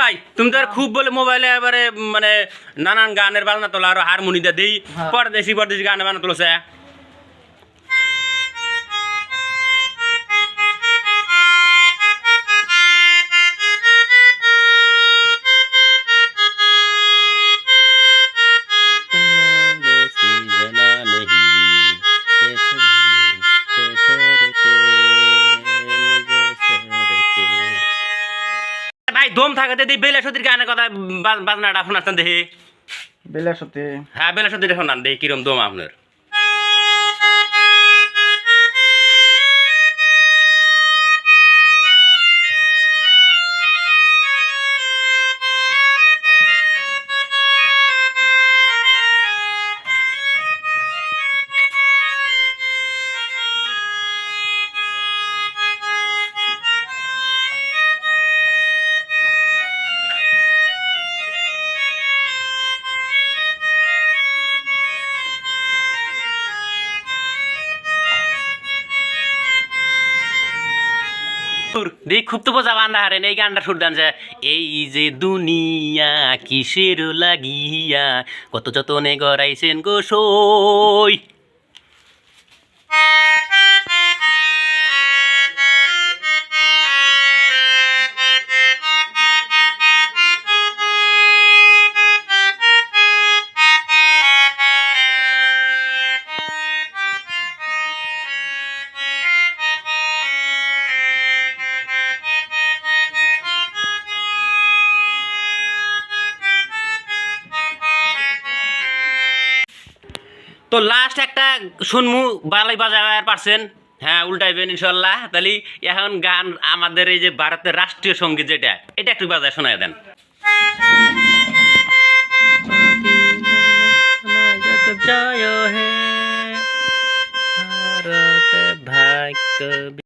ভাই তুমি তো আর খুব বলে মোবাইলে এবারে মানে নানান গানের বাজনা তোলা আর হারমোনিটা দেই পরদেশি পরদেশি গানের বাজনা তোলছে ভাই দম থাকাতে দিই বেলাসতির গানের কথা বাজনাটা শোনাচ্ছেন দেখি বেলাসতি হ্যাঁ বেলাসতিটা শোনান দেখি কিরম দম আপনার দেখ খুব তো বোঝা বান্ধা হারেন এই গানটা সুর দানছে এই যে দুনিয়া কিসের লাগিয়া কত যতনে গড়াইছেন গো সই তো লাস্ট একটা শুনমু বালাই বাজাবার পারছেন হ্যাঁ উল্টাইবেন ইনশাল্লাহ তাহলে এখন গান আমাদের এই যে ভারতের রাষ্ট্রীয় সঙ্গীত যেটা এটা একটু বাজায় শোনায় দেন জয় হে ভারত ভাগ্য